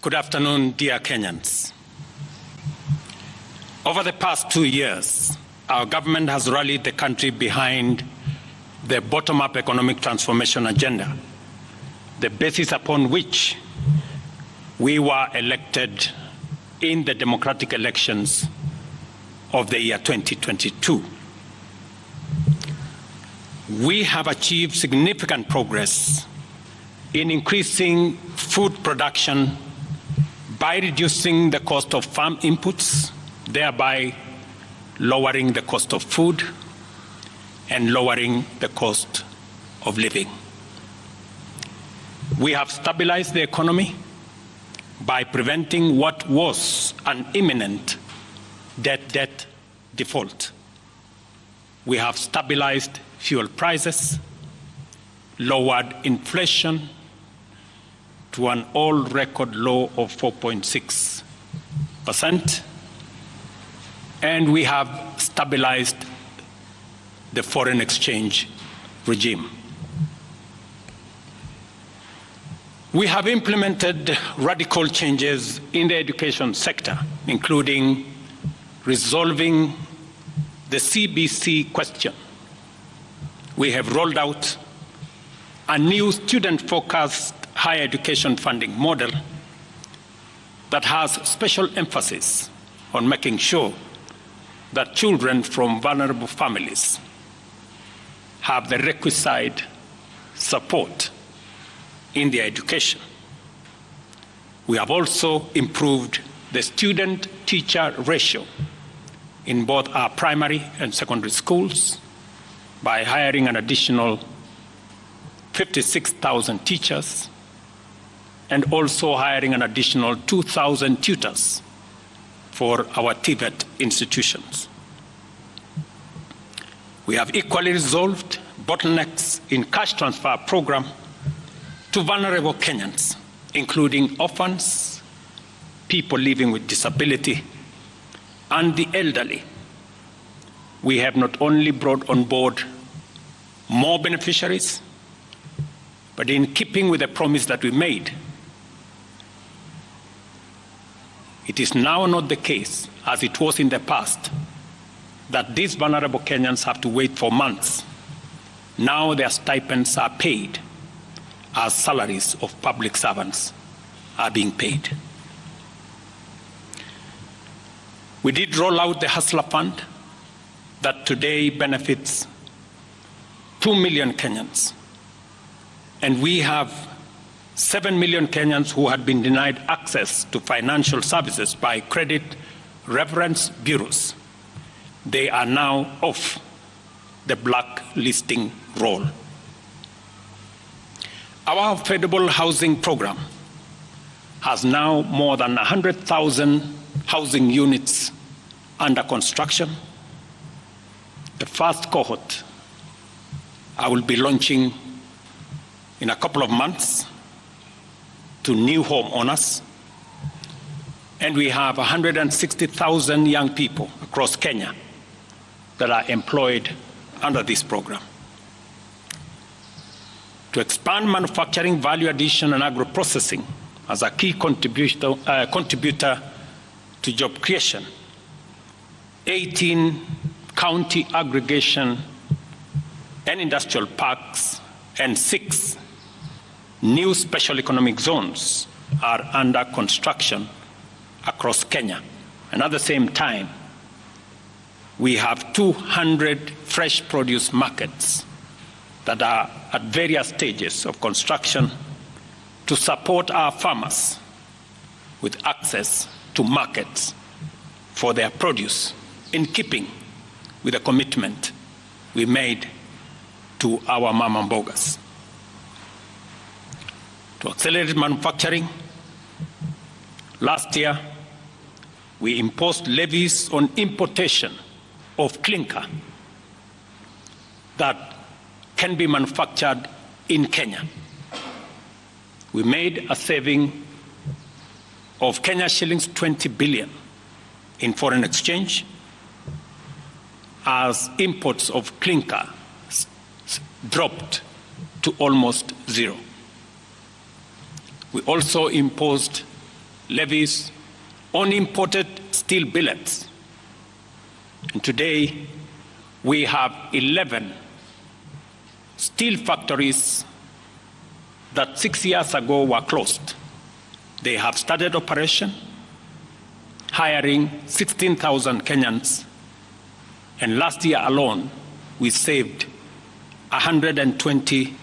Good afternoon, dear Kenyans. Over the past 2 years, our government has rallied the country behind the bottom-up economic transformation agenda, the basis upon which we were elected in the democratic elections of the year 2022. We have achieved significant progress in increasing food production by reducing the cost of farm inputs, thereby lowering the cost of food and lowering the cost of living. We have stabilized the economy by preventing what was an imminent debt default. We have stabilized fuel prices, lowered inflation to an all-record low of 4.6%, and we have stabilized the foreign exchange regime. We have implemented radical changes in the education sector, including resolving the CBC question. We have rolled out a new student-focused higher education funding model that has special emphasis on making sure that children from vulnerable families have the requisite support in their education. We have also improved the student-teacher ratio in both our primary and secondary schools by hiring an additional 56,000 teachers and also hiring an additional 2,000 tutors for our TVET institutions. We have equally resolved bottlenecks in cash transfer program to vulnerable Kenyans, including orphans, people living with disability, and the elderly. We have not only brought on board more beneficiaries, but in keeping with the promise that we made, it is now not the case, as it was in the past, that these vulnerable Kenyans have to wait for months. Now their stipends are paid as salaries of public servants are being paid. We did roll out the Hustler Fund that today benefits 2 million Kenyans. And we have 7 million Kenyans who had been denied access to financial services by credit reference bureaus. They are now off the blacklisting roll. Our affordable housing program has now more than 100,000 housing units under construction. The first cohort I will be launching in a couple of months to new homeowners, and we have 160,000 young people across Kenya that are employed under this program. To expand manufacturing, value addition, and agro-processing as a key contributor to job creation, 18 county aggregation and industrial parks and 6 new special economic zones are under construction across Kenya. And at the same time, we have 200 fresh produce markets that are at various stages of construction to support our farmers with access to markets for their produce, in keeping with the commitment we made to our mama mbogas. To accelerate manufacturing, last year we imposed levies on importation of clinker that can be manufactured in Kenya. We made a saving of Kenya shillings 20 billion in foreign exchange as imports of clinker dropped to almost zero. We also imposed levies on imported steel billets. And today, we have 11 steel factories that 6 years ago were closed. They have started operation, hiring 16,000 Kenyans, and last year alone, we saved 120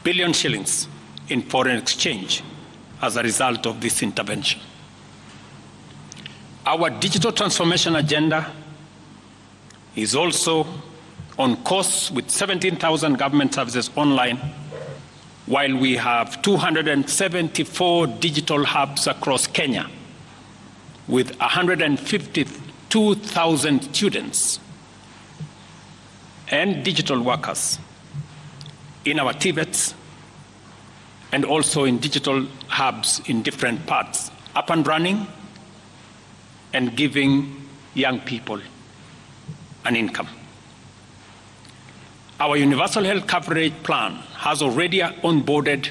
billion shillings in foreign exchange as a result of this intervention. Our digital transformation agenda is also on course with 17,000 government services online, while we have 274 digital hubs across Kenya with 152,000 students and digital workers in our TVETs and also in digital hubs in different parts, up and running and giving young people an income. Our universal health coverage plan has already onboarded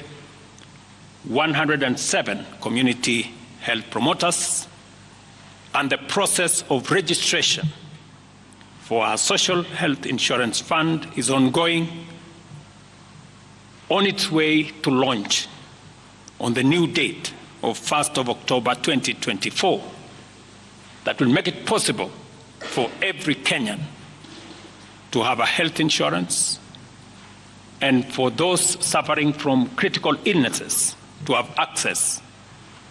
107 community health promoters, and the process of registration for our social health insurance fund is ongoing, on its way to launch on the new date of 1st of October 2024 that will make it possible for every Kenyan to have a health insurance, and for those suffering from critical illnesses to have access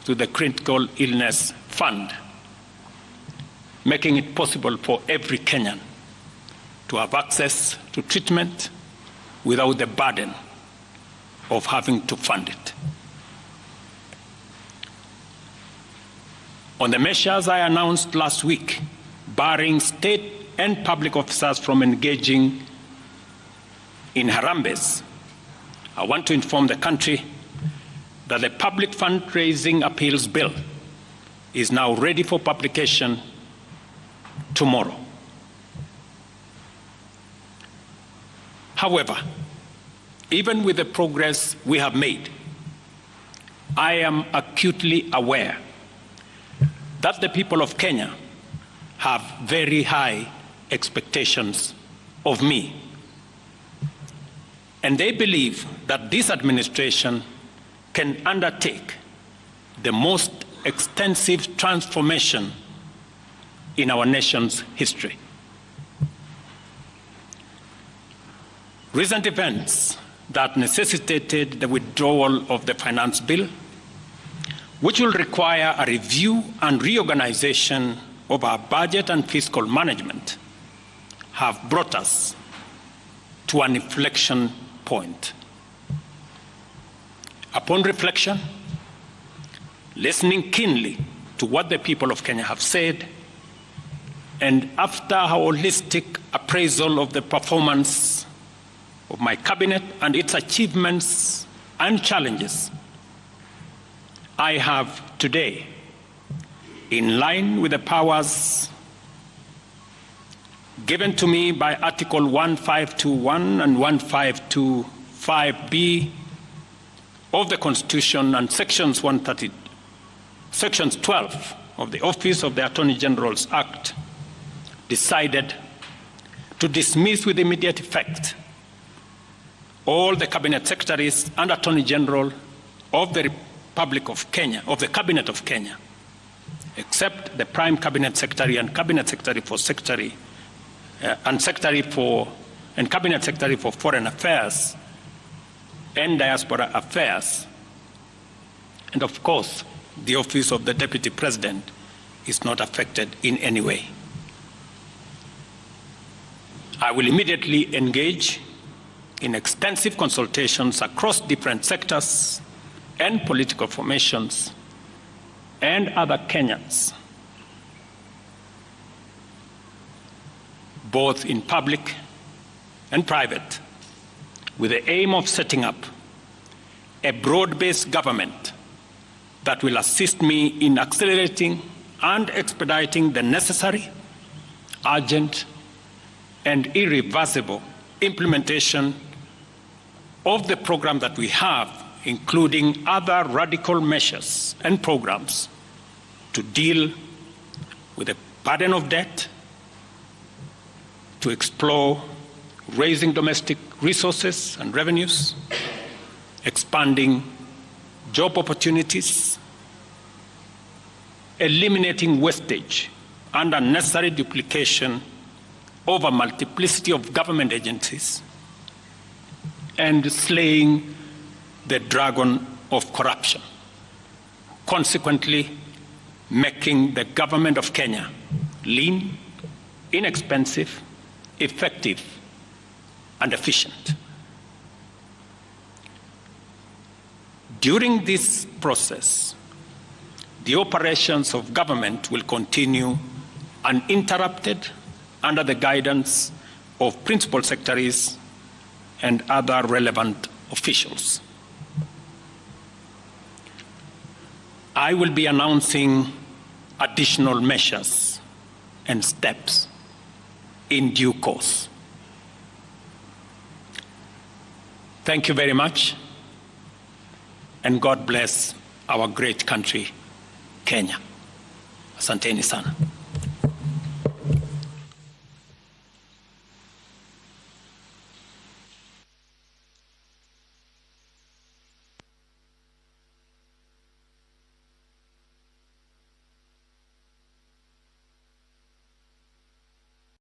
to the critical illness fund, making it possible for every Kenyan to have access to treatment without the burden of having to fund it. On the measures I announced last week, barring state and public officers from engaging in harambes, I want to inform the country that the public fundraising appeals bill is now ready for publication tomorrow. However, even with the progress we have made, I am acutely aware that the people of Kenya have very high expectations of me. And they believe that this administration can undertake the most extensive transformation in our nation's history. Recent events that necessitated the withdrawal of the finance bill, which will require a review and reorganization of our budget and fiscal management, have brought us to an inflection point. Upon reflection, listening keenly to what the people of Kenya have said, and after a holistic appraisal of the performance of my cabinet and its achievements and challenges, I have today, in line with the powers given to me by Article 1521 and 1525B of the Constitution and Sections 12 of the Office of the Attorney General's Act, decided to dismiss with immediate effect all the Cabinet Secretaries and Attorney General of the Republic of Kenya, of the Cabinet of Kenya, except the Prime Cabinet Secretary and Cabinet Secretary for Cabinet Secretary for Foreign Affairs and Diaspora Affairs. And of course, the Office of the Deputy President is not affected in any way. I will immediately engage in extensive consultations across different sectors and political formations and other Kenyans, both in public and private, with the aim of setting up a broad-based government that will assist me in accelerating and expediting the necessary, urgent, and irreversible implementation of the program that we have including other radical measures and programs to deal with the burden of debt, to explore raising domestic resources and revenues, expanding job opportunities, eliminating wastage and unnecessary duplication of a multiplicity of government agencies, and slaying the dragon of corruption, consequently making the government of Kenya lean, inexpensive, effective, and efficient. During this process, the operations of government will continue uninterrupted under the guidance of principal secretaries and other relevant officials. I will be announcing additional measures and steps in due course. Thank you very much, and God bless our great country, Kenya. Asanteni sana.